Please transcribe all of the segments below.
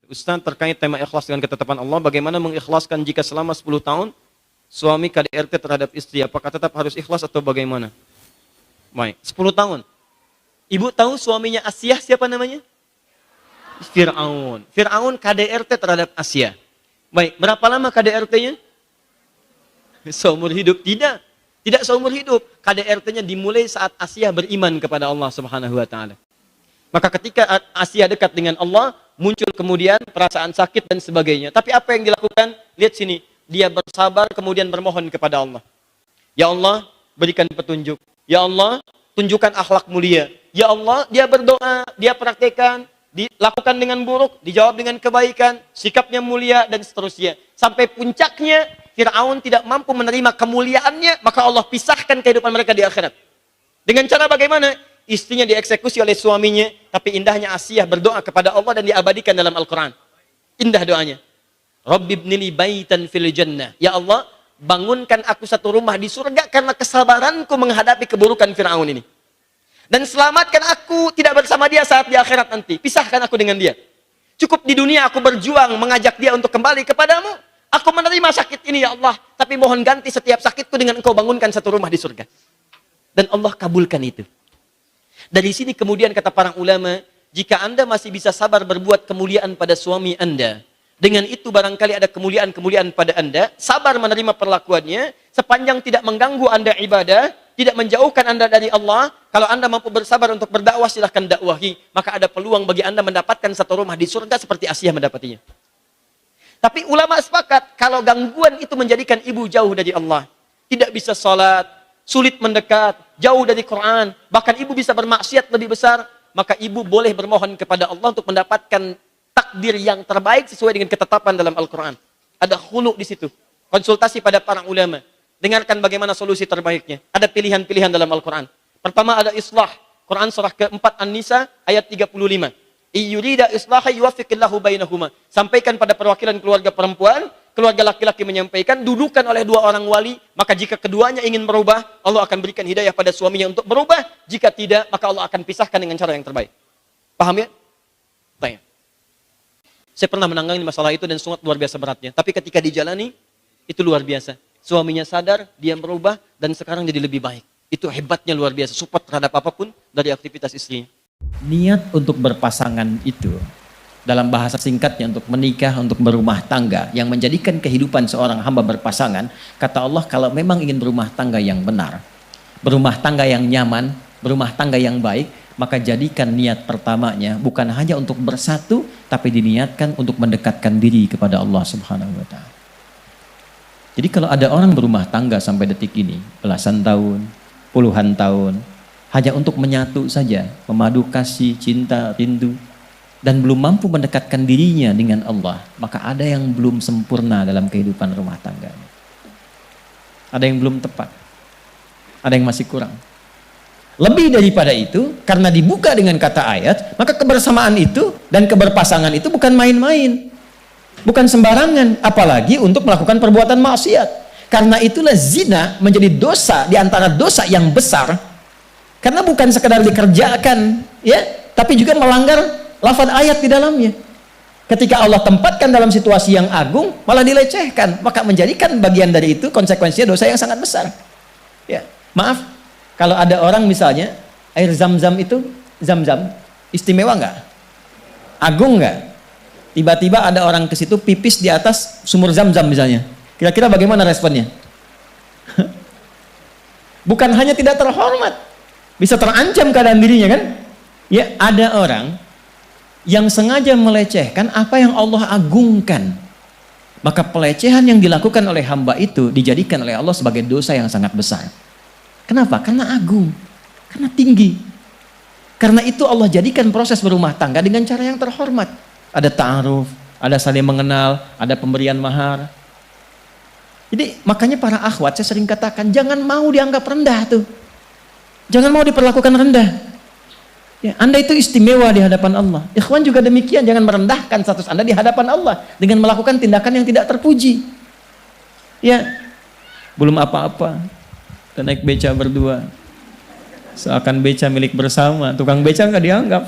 Ustaz, terkait tema ikhlas dengan ketetapan Allah, bagaimana mengikhlaskan jika selama 10 tahun suami KDRT terhadap istri, apakah tetap harus ikhlas atau bagaimana? Baik, 10 tahun. Ibu tahu suaminya Asyah siapa namanya? Fir'aun. Fir'aun KDRT terhadap Asyah. Baik, berapa lama KDRT-nya? Seumur hidup. Tidak seumur hidup. KDRT-nya dimulai saat Asyah beriman kepada Allah Subhanahu wa taala. Maka ketika Asyah dekat dengan Allah, muncul kemudian perasaan sakit dan sebagainya. Tapi apa yang dilakukan? Lihat sini. Dia bersabar kemudian bermohon kepada Allah. Ya Allah, berikan petunjuk. Ya Allah, tunjukkan akhlak mulia. Ya Allah, dia berdoa, dia praktekkan, dilakukan dengan buruk, dijawab dengan kebaikan, sikapnya mulia dan seterusnya. Sampai puncaknya, Fir'aun tidak mampu menerima kemuliaannya, maka Allah pisahkan kehidupan mereka di akhirat. Dengan cara bagaimana? Istrinya dieksekusi oleh suaminya, tapi indahnya Asyah berdoa kepada Allah dan diabadikan dalam Al-Quran. Indah doanya. Rabbibnili baitan fil jannah. Ya Allah, bangunkan aku satu rumah di surga karena kesabaranku menghadapi keburukan Fir'aun ini. Dan selamatkan aku tidak bersama dia saat di akhirat nanti. Pisahkan aku dengan dia. Cukup di dunia aku berjuang mengajak dia untuk kembali kepadamu. Aku menerima sakit ini ya Allah. Tapi mohon ganti setiap sakitku dengan engkau bangunkan satu rumah di surga. Dan Allah kabulkan itu. Dari sini kemudian kata para ulama, jika Anda masih bisa sabar berbuat kemuliaan pada suami Anda, dengan itu barangkali ada kemuliaan-kemuliaan pada Anda, sabar menerima perlakuannya, sepanjang tidak mengganggu Anda ibadah, tidak menjauhkan Anda dari Allah, kalau Anda mampu bersabar untuk berdakwah, silahkan dakwahi, maka ada peluang bagi Anda mendapatkan satu rumah di surga seperti Asyah mendapatinya. Tapi ulama sepakat, kalau gangguan itu menjadikan ibu jauh dari Allah, tidak bisa sholat, sulit mendekat, jauh dari Quran, bahkan ibu bisa bermaksiat lebih besar, maka ibu boleh bermohon kepada Allah untuk mendapatkan takdir yang terbaik sesuai dengan ketetapan dalam Al-Quran. Ada khulu di situ. Konsultasi pada para ulama. Dengarkan bagaimana solusi terbaiknya. Ada pilihan-pilihan dalam Al-Quran. Pertama ada islah. Quran surah keempat An-Nisa ayat 35. Iyurida islaha yuwafiqillahu bainahuma. Sampaikan pada perwakilan keluarga perempuan, keluarga laki-laki menyampaikan, dudukan oleh dua orang wali, maka jika keduanya ingin berubah, Allah akan berikan hidayah pada suaminya untuk berubah. Jika tidak, maka Allah akan pisahkan dengan cara yang terbaik. Paham ya? Tanya. Saya pernah menangani masalah itu dan sangat luar biasa beratnya. Tapi ketika dijalani, itu luar biasa. Suaminya sadar, dia berubah, dan sekarang jadi lebih baik. Itu hebatnya luar biasa. Support terhadap apapun dari aktivitas istrinya. Niat untuk berpasangan itu, dalam bahasa singkatnya untuk menikah, untuk berumah tangga, yang menjadikan kehidupan seorang hamba berpasangan, kata Allah kalau memang ingin berumah tangga yang benar, berumah tangga yang nyaman, berumah tangga yang baik, maka jadikan niat pertamanya bukan hanya untuk bersatu, tapi diniatkan untuk mendekatkan diri kepada Allah Subhanahu wa Ta'ala. Jadi kalau ada orang berumah tangga sampai detik ini, belasan tahun, puluhan tahun, hanya untuk menyatu saja, memadu kasih, cinta, rindu, dan belum mampu mendekatkan dirinya dengan Allah, maka ada yang belum sempurna dalam kehidupan rumah tangga. Ada yang belum tepat, ada yang masih kurang. Lebih daripada itu, karena dibuka dengan kata ayat, maka kebersamaan itu dan keberpasangan itu bukan main-main, bukan sembarangan, apalagi untuk melakukan perbuatan maksiat. Karena itulah zina menjadi dosa di antara dosa yang besar, karena bukan sekadar dikerjakan, ya, tapi juga melanggar lafaz ayat di dalamnya. Ketika Allah tempatkan dalam situasi yang agung, malah dilecehkan, maka menjadikan bagian dari itu konsekuensinya dosa yang sangat besar. Ya, maaf, kalau ada orang misalnya air zam-zam itu, zam-zam istimewa nggak? Agung nggak? Tiba-tiba ada orang ke situ pipis di atas sumur zam-zam misalnya. Kira-kira bagaimana responnya? Bukan hanya tidak terhormat, bisa terancam keadaan dirinya kan? Ya, ada orang yang sengaja melecehkan apa yang Allah agungkan. Maka pelecehan yang dilakukan oleh hamba itu dijadikan oleh Allah sebagai dosa yang sangat besar. Kenapa? Karena agung, karena tinggi. Karena itu Allah jadikan proses berumah tangga dengan cara yang terhormat. Ada ta'aruf, ada saling mengenal, ada pemberian mahar. Jadi makanya para akhwat saya sering katakan, jangan mau dianggap rendah tuh. Jangan mau diperlakukan rendah. Ya, Anda itu istimewa di hadapan Allah. Ikhwan juga demikian, jangan merendahkan status Anda di hadapan Allah dengan melakukan tindakan yang tidak terpuji. Ya, belum apa-apa, kita naik beca berdua, seakan beca milik bersama, tukang beca nggak dianggap.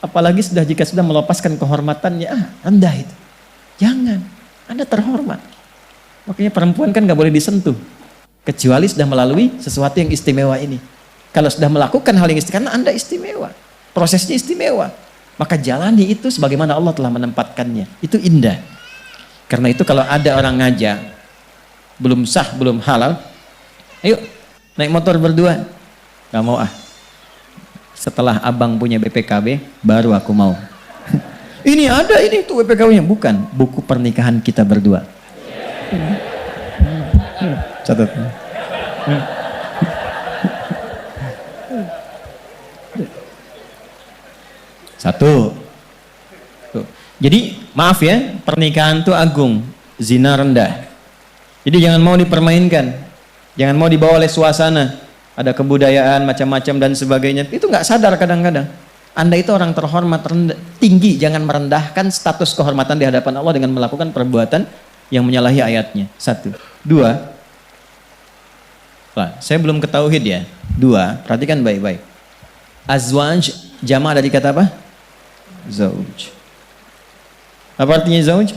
Apalagi jika sudah melepaskan kehormatannya, rendah itu. Jangan, Anda terhormat. Makanya perempuan kan nggak boleh disentuh, kecuali sudah melalui sesuatu yang istimewa ini. Kalau sudah melakukan hal yang istimewa, karena Anda istimewa, prosesnya istimewa, maka jalani itu sebagaimana Allah telah menempatkannya. Itu indah. Karena itu kalau ada orang ngajak, belum sah, belum halal, ayo naik motor berdua. Gak mau setelah abang punya BPKB, baru aku mau. Ini ada, ini tuh BPKB-nya. Bukan, buku pernikahan kita berdua. Catat. Satu. Tuh. Jadi maaf ya, pernikahan itu agung, zina rendah. Jadi jangan mau dipermainkan, jangan mau dibawa oleh suasana, ada kebudayaan macam-macam dan sebagainya. Itu nggak sadar kadang-kadang. Anda itu orang terhormat, rendah, tinggi, jangan merendahkan status kehormatan di hadapan Allah dengan melakukan perbuatan yang menyalahi ayatnya. Satu. Dua. Wah, saya belum ke tauhid ya. Dua, perhatikan baik-baik. Azwaj, jama' dari kata apa? Zauj. Apa artinya zauj?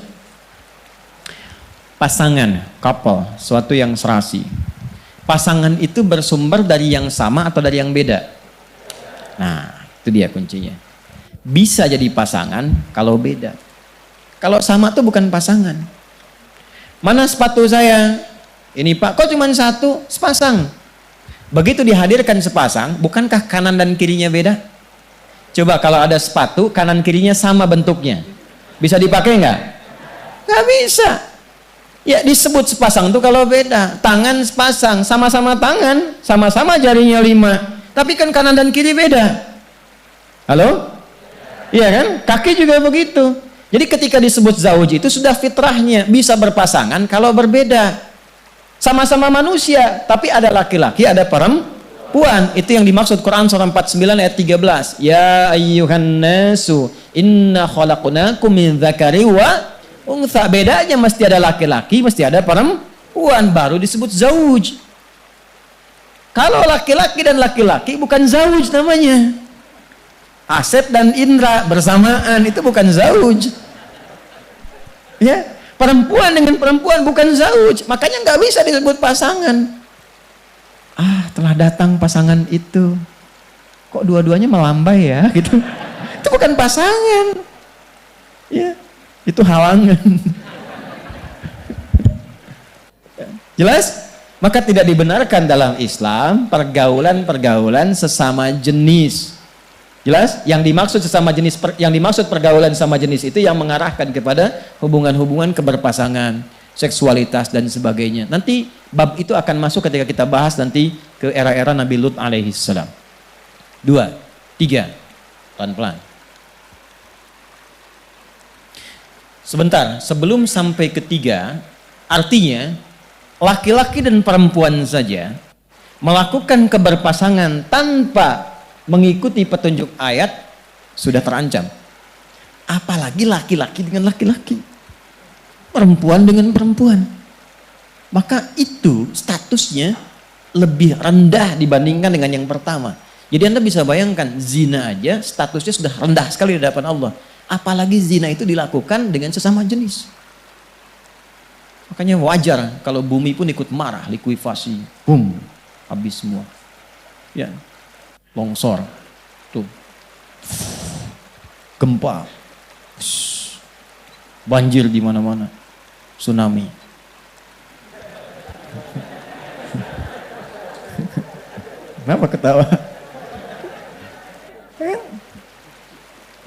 Pasangan, couple, suatu yang serasi. Pasangan itu bersumber dari yang sama atau dari yang beda? Nah, itu dia kuncinya. Bisa jadi pasangan kalau beda. Kalau sama tuh bukan pasangan. Mana sepatu saya? Ini Pak, kok cuma satu? Sepasang. Begitu dihadirkan sepasang, bukankah kanan dan kirinya beda? Coba kalau ada sepatu, kanan kirinya sama bentuknya. Bisa dipakai nggak? Nggak bisa. Ya disebut sepasang tuh kalau beda. Tangan sepasang, sama-sama tangan, sama-sama jarinya 5. Tapi kan kanan dan kiri beda. Halo? Iya kan? Kaki juga begitu. Jadi ketika disebut zauj itu sudah fitrahnya. Bisa berpasangan kalau berbeda. Sama-sama manusia, tapi ada laki-laki, ada perempuan. Itu yang dimaksud Quran surah 49 ayat 13. Ya ayyuhan nasu inna khalaqnakum min dzakari wa untha. Bedanya mesti ada laki-laki, mesti ada perempuan, baru disebut zauj. Kalau laki-laki dan laki-laki bukan zauj namanya. Asep dan Indra bersamaan itu bukan zauj. Ya, perempuan dengan perempuan bukan zauj. Makanya nggak bisa disebut pasangan. Telah datang pasangan itu. Kok dua-duanya melambai ya gitu. Itu bukan pasangan. Ya, itu halangan. Jelas? Maka tidak dibenarkan dalam Islam pergaulan-pergaulan sesama jenis. Jelas? Yang dimaksud sesama jenis, yang dimaksud pergaulan sama jenis itu yang mengarahkan kepada hubungan-hubungan keberpasangan, seksualitas dan sebagainya. Nanti bab itu akan masuk ketika kita bahas nanti ke era-era Nabi Lut alaihi salam. 2, 3, pelan-pelan. Sebentar, sebelum sampai ketiga, artinya laki-laki dan perempuan saja melakukan keberpasangan tanpa mengikuti petunjuk ayat sudah terancam. Apalagi laki-laki dengan laki-laki, perempuan dengan perempuan. Maka itu statusnya lebih rendah dibandingkan dengan yang pertama. Jadi Anda bisa bayangkan, zina aja statusnya sudah rendah sekali di hadapan Allah. Apalagi zina itu dilakukan dengan sesama jenis. Makanya wajar kalau bumi pun ikut marah, likuifasi, boom, habis semua. Ya, longsor, tuh, gempa, banjir di mana-mana, tsunami. Kenapa ketawa?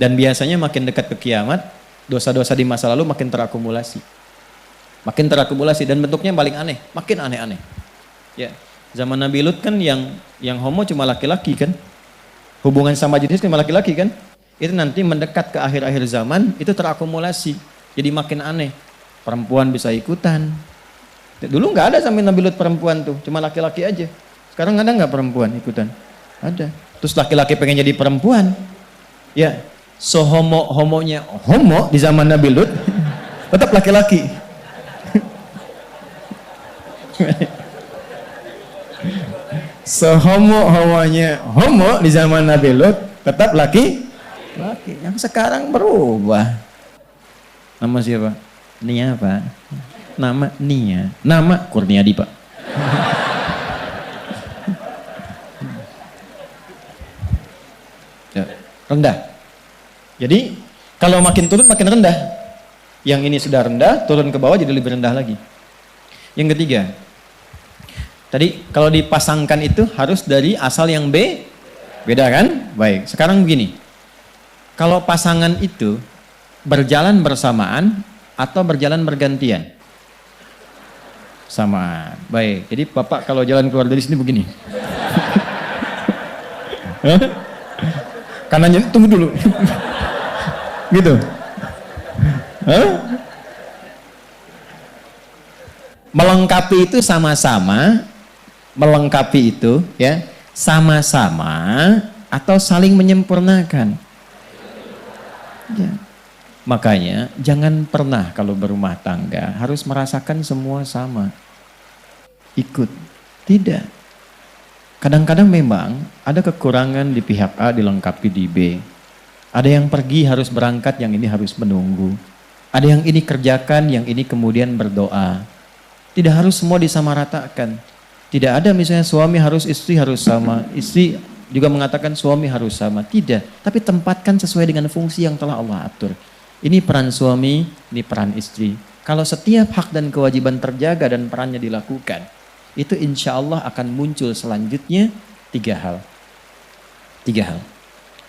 Dan biasanya makin dekat ke kiamat, dosa-dosa di masa lalu makin terakumulasi. Makin terakumulasi dan bentuknya paling aneh, makin aneh-aneh. Ya, zaman Nabi Lut kan yang homo cuma laki-laki kan? Hubungan sama jenis cuma laki-laki kan? Itu nanti mendekat ke akhir-akhir zaman itu terakumulasi. Jadi makin aneh. Perempuan bisa ikutan. Dulu nggak ada sampai Nabi Lut perempuan tuh, cuma laki-laki aja. Sekarang ada nggak perempuan ikutan? Ada. Terus laki-laki pengen jadi perempuan. Ya, homonya homo di zaman Nabi Lut tetap laki-laki. Homonya homo di zaman Nabi Lut tetap laki laki. Yang sekarang berubah. Nama siapa? Nia Pak. Nama Nia. Nama Kurniadi Pak. Ya, rendah. Jadi kalau makin turun makin rendah. Yang ini sudah rendah, turun ke bawah jadi lebih rendah lagi. Yang ketiga, tadi kalau dipasangkan itu harus dari asal yang beda kan? Baik, sekarang begini. Kalau pasangan itu berjalan bersamaan atau berjalan bergantian? Samaan. Baik, jadi Bapak kalau jalan keluar dari sini begini. Kanannya tunggu dulu. Gitu. Melengkapi itu sama-sama, melengkapi itu ya sama-sama atau saling menyempurnakan. Ya. Makanya jangan pernah kalau berumah tangga harus merasakan semua sama. Ikut. Tidak. Kadang-kadang memang ada kekurangan di pihak A dilengkapi di B. Ada yang pergi harus berangkat, yang ini harus menunggu. Ada yang ini kerjakan, yang ini kemudian berdoa. Tidak harus semua disamaratakan. Tidak ada misalnya suami harus, istri harus sama. Istri juga mengatakan suami harus sama. Tidak. Tapi tempatkan sesuai dengan fungsi yang telah Allah atur. Ini peran suami, ini peran istri. Kalau setiap hak dan kewajiban terjaga dan perannya dilakukan, itu insya Allah akan muncul selanjutnya 3 hal. 3 hal.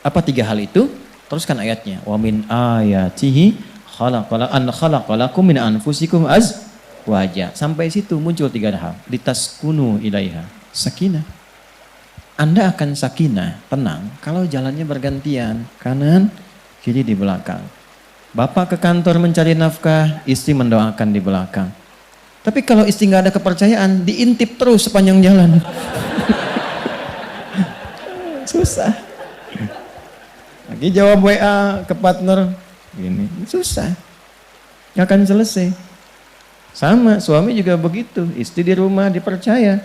Apa 3 hal itu? Teruskan ayatnya. Wa min ayatihi khalaqalakum min anfusikum azwaja. Sampai situ muncul 3 hal. Litaskunu ilaiha. Sakinah. Anda akan sakinah, tenang, kalau jalannya bergantian. Kanan, kiri di belakang. Bapak ke kantor mencari nafkah, istri mendoakan di belakang. Tapi kalau istri nggak ada kepercayaan, diintip terus sepanjang jalan. Susah. Lagi jawab WA ke partner, gini, susah. Nggak akan selesai. Sama, suami juga begitu. Istri di rumah dipercaya.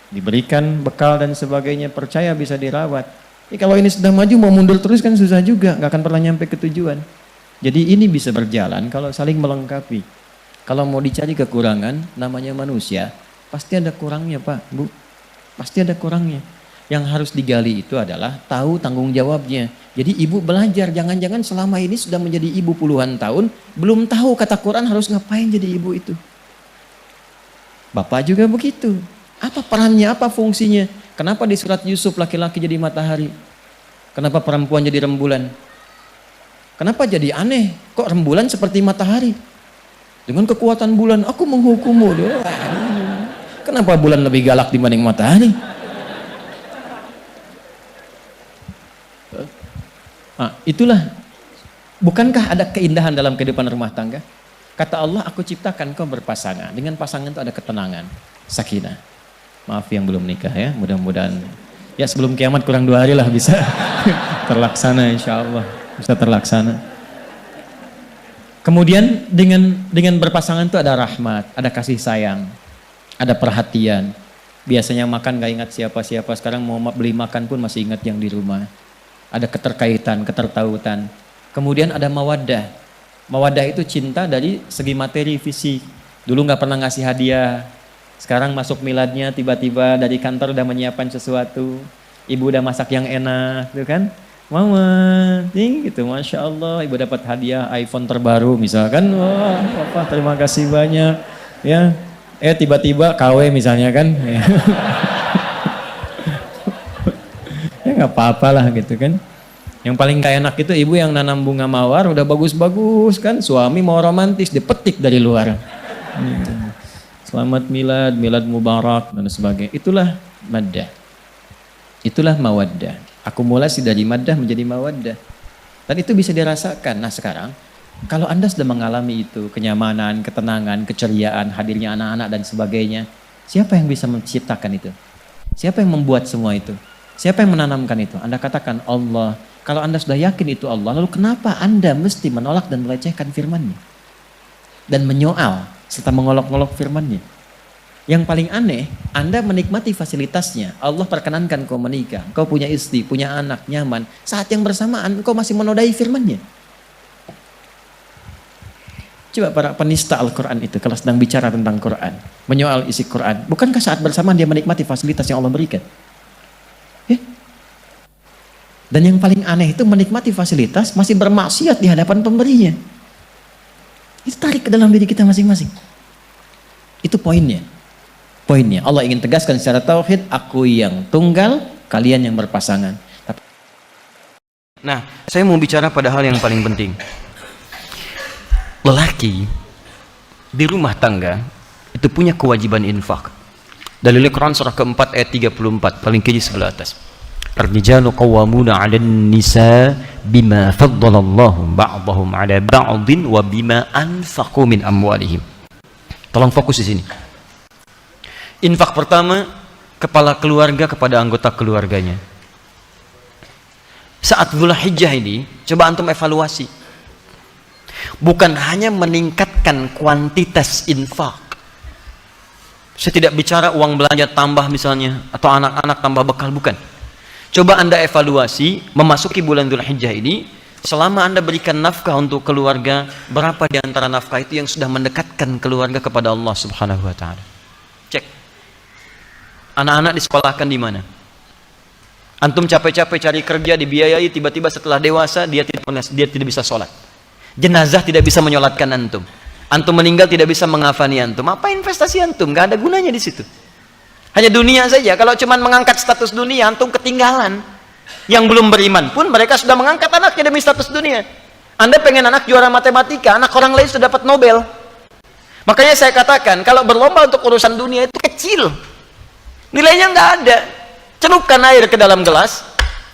Diberikan bekal dan sebagainya, percaya bisa dirawat. Kalau ini sudah maju, mau mundur terus kan susah juga. Nggak akan pernah nyampe ke tujuan. Jadi ini bisa berjalan kalau saling melengkapi. Kalau mau dicari kekurangan, namanya manusia, pasti ada kurangnya Pak, Bu. Pasti ada kurangnya. Yang harus digali itu adalah tahu tanggung jawabnya. Jadi ibu belajar, jangan-jangan selama ini sudah menjadi ibu puluhan tahun, belum tahu kata Quran harus ngapain jadi ibu itu. Bapak juga begitu. Apa perannya, apa fungsinya? Kenapa di surat Yusuf laki-laki jadi matahari? Kenapa perempuan jadi rembulan? Kenapa jadi aneh? Kok rembulan seperti matahari? Dengan kekuatan bulan, aku menghukummu. Kenapa bulan lebih galak dibanding matahari? Nah, itulah. Bukankah ada keindahan dalam kehidupan rumah tangga? Kata Allah, aku ciptakan kau berpasangan. Dengan pasangan itu ada ketenangan, sakinah. Maaf yang belum nikah ya, mudah-mudahan. Ya sebelum kiamat kurang 2 hari lah bisa terlaksana insya Allah. Bisa terlaksana. Kemudian dengan berpasangan itu ada rahmat, ada kasih sayang, ada perhatian. Biasanya makan gak ingat siapa-siapa, sekarang mau beli makan pun masih ingat yang di rumah. Ada keterkaitan, ketertautan. Kemudian ada mawaddah. Mawaddah itu cinta dari segi materi, fisik. Dulu gak pernah ngasih hadiah. Sekarang masuk miladnya tiba-tiba dari kantor udah menyiapkan sesuatu. Ibu udah masak yang enak, gitu kan? Mama, gitu, Masya Allah, ibu dapat hadiah iPhone terbaru misalkan, wah, Papa terima kasih banyak, ya, tiba-tiba KW misalnya kan, ya, ya nggak apa-apa lah gitu kan. Yang paling gak enak itu ibu yang nanam bunga mawar udah bagus-bagus kan, suami mau romantis dipetik dari luar. Selamat milad, milad mubarak dan sebagainya. Itulah maddah, itulah mawaddah. Akumulasi dari maddah menjadi mawaddah. Dan itu bisa dirasakan. Nah sekarang, kalau Anda sudah mengalami itu, kenyamanan, ketenangan, keceriaan, hadirnya anak-anak dan sebagainya, siapa yang bisa menciptakan itu? Siapa yang membuat semua itu? Siapa yang menanamkan itu? Anda katakan Allah. Kalau Anda sudah yakin itu Allah, lalu kenapa Anda mesti menolak dan melecehkan firman-Nya? Dan menyoal, serta mengolok-olok firman-Nya? Yang paling aneh, Anda menikmati fasilitasnya. Allah perkenankan kau menikah, kau punya istri, punya anak, nyaman. Saat yang bersamaan, kau masih menodai firman-Nya. Coba para penista Al-Quran itu, kalau sedang bicara tentang Quran, menyoal isi Quran, bukankah saat bersamaan dia menikmati fasilitas yang Allah berikan? Ya? Dan yang paling aneh itu menikmati fasilitas, masih bermaksiat di hadapan pemberinya. Itu tarik ke dalam diri kita masing-masing. Itu poinnya. Poinnya, Allah ingin tegaskan secara tauhid, aku yang tunggal, kalian yang berpasangan. Nah, saya mau bicara pada hal yang paling penting. Lelaki di rumah tangga itu punya kewajiban infak. Dalil Quran surah keempat ayat 34, paling kiri sebelah atas. Ar-rijalu qawwamuna 'alan nisa bima faddalallahu ba'dahum 'ala ba'din wa bima anfaqu min amwalihim. Tolong fokus di sini. Infak pertama, kepala keluarga kepada anggota keluarganya. Saat Dzulhijjah ini, coba antum evaluasi. Bukan hanya meningkatkan kuantitas infak. Saya tidak bicara uang belanja tambah misalnya, atau anak-anak tambah bekal, bukan. Coba Anda evaluasi, memasuki bulan Dzulhijjah ini, selama Anda berikan nafkah untuk keluarga, berapa di antara nafkah itu yang sudah mendekatkan keluarga kepada Allah Subhanahu wa Ta'ala? Cek. Anak-anak disekolahkan di mana? Antum capek-capek cari kerja, dibiayai, tiba-tiba setelah dewasa dia tidak bisa sholat. Jenazah tidak bisa menyolatkan antum. Antum meninggal tidak bisa mengafani antum. Apa investasi antum? Gak ada gunanya di situ. Hanya dunia saja. Kalau cuma mengangkat status dunia, antum ketinggalan. Yang belum beriman pun mereka sudah mengangkat anaknya demi status dunia. Anda pengen anak juara matematika, anak orang lain sudah dapat Nobel. Makanya saya katakan, kalau berlomba untuk urusan dunia itu kecil. Nilainya nggak ada. Celupkan air ke dalam gelas,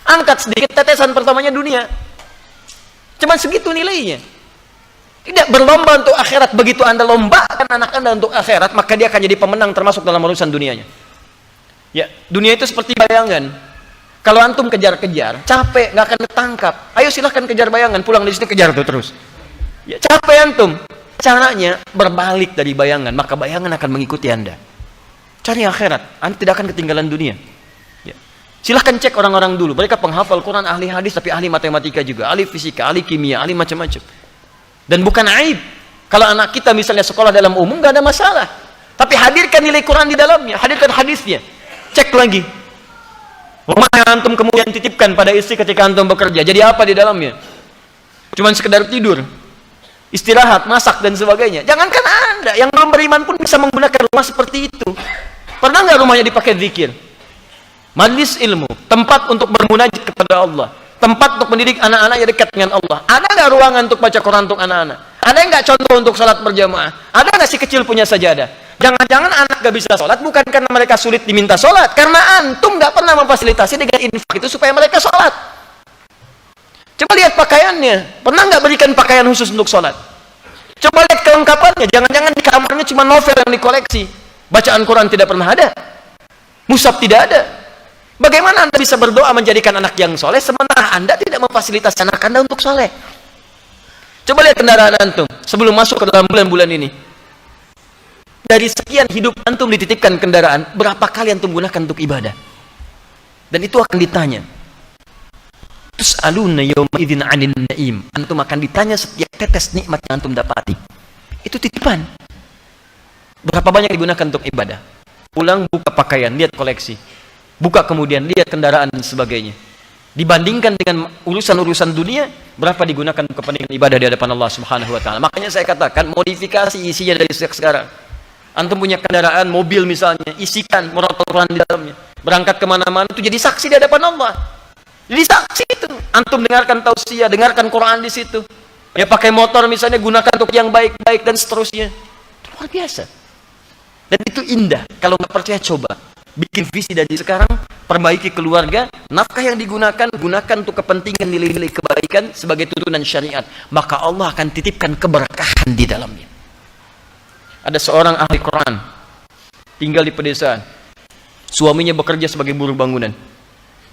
angkat sedikit, tetesan pertamanya dunia. Cuman segitu nilainya. Tidak berlomba untuk akhirat. Begitu Anda lombakan anak Anda untuk akhirat, maka dia akan jadi pemenang termasuk dalam urusan dunianya. Ya, dunia itu seperti bayangan. Kalau antum kejar-kejar, capek, nggak akan ketangkap. Ayo silahkan kejar bayangan, pulang di sini kejar tuh terus. Ya, capek antum. Caranya berbalik dari bayangan, maka bayangan akan mengikuti Anda. Cari akhirat, Anda tidak akan ketinggalan dunia. Silahkan cek orang-orang dulu, mereka penghafal Quran, ahli hadis, tapi ahli matematika juga, ahli fisika, ahli kimia, ahli macam-macam. Dan bukan aib kalau anak kita misalnya sekolah dalam umum, gak ada masalah, tapi hadirkan nilai Quran di dalamnya, hadirkan hadisnya. Cek lagi rumah yang antum kemudian titipkan pada istri ketika antum bekerja, jadi apa di dalamnya? Cuman sekedar tidur, istirahat, masak, dan sebagainya. Jangankan Anda, yang belum beriman pun bisa menggunakan rumah seperti itu. Pernah nggak rumahnya dipakai zikir? Majlis ilmu, tempat untuk bermunajat kepada Allah, tempat untuk mendidik anak-anak yang dekat dengan Allah. Ada nggak ruangan untuk baca Quran untuk anak-anak? Ada nggak contoh untuk sholat berjamaah? Ada nggak si kecil punya sajadah? Jangan-jangan anak gak bisa sholat bukan karena mereka sulit diminta sholat, karena antum nggak pernah memfasilitasi dengan infak itu supaya mereka sholat. Coba lihat pakaiannya, pernah nggak berikan pakaian khusus untuk sholat? Coba lihat kelengkapannya, jangan-jangan di kamarnya cuma novel yang dikoleksi, bacaan Quran tidak pernah ada, mushaf tidak ada. Bagaimana Anda bisa berdoa menjadikan anak yang soleh sementara Anda tidak memfasilitasi anak Anda untuk soleh? Coba lihat kendaraan antum sebelum masuk ke dalam bulan-bulan ini. Dari sekian hidup antum dititipkan kendaraan, berapa kali antum gunakan untuk ibadah? Dan itu akan ditanya. Tus'aluna yawma idzin 'anil na'im. Antum akan ditanya setiap tetes nikmat yang antum dapati. Itu titipan. Berapa banyak digunakan untuk ibadah? Pulang buka pakaian, lihat koleksi. Buka kemudian lihat kendaraan dan sebagainya. Dibandingkan dengan urusan-urusan dunia, berapa digunakan untuk kepentingan ibadah di hadapan Allah Subhanahu wa Ta'ala. Makanya saya katakan modifikasi isinya dari sejak sekarang. Antum punya kendaraan, mobil misalnya, isikan murotal Quran di dalamnya. Berangkat kemana-mana itu jadi saksi di hadapan Allah. Jadi saksi itu. Antum dengarkan tausiah, dengarkan Quran di situ. Ya pakai motor misalnya, gunakan untuk yang baik-baik dan seterusnya. Itu luar biasa. Dan itu indah. Kalau nggak percaya coba. Bikin visi dari sekarang, perbaiki keluarga, nafkah yang digunakan, gunakan untuk kepentingan nilai-nilai kebaikan sebagai tuntunan syariat. Maka Allah akan titipkan keberkahan di dalamnya. Ada seorang ahli Quran, tinggal di pedesaan. Suaminya bekerja sebagai buruh bangunan.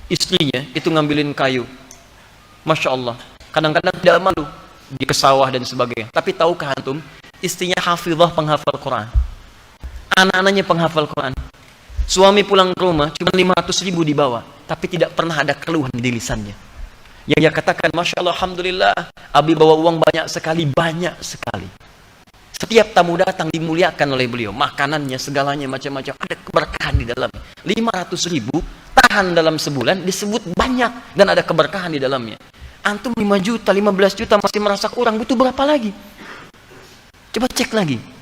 Istrinya itu ngambilin kayu. Masya Allah, kadang-kadang tidak malu di kesawah dan sebagainya. Tapi tahukah antum, istrinya hafizah penghafal Quran. Anak-anaknya penghafal Quran. Suami pulang ke rumah cuma 500.000 dibawa, tapi tidak pernah ada keluhan di lisannya. Yang dia katakan, Masya Allah, Alhamdulillah, Abi bawa uang banyak sekali, banyak sekali. Setiap tamu datang dimuliakan oleh beliau, makanannya, segalanya, macam-macam, ada keberkahan di dalamnya. 500.000 tahan dalam sebulan, disebut banyak, dan ada keberkahan di dalamnya. Antum 5 juta, 15 juta masih merasa kurang, butuh berapa lagi? Coba cek lagi.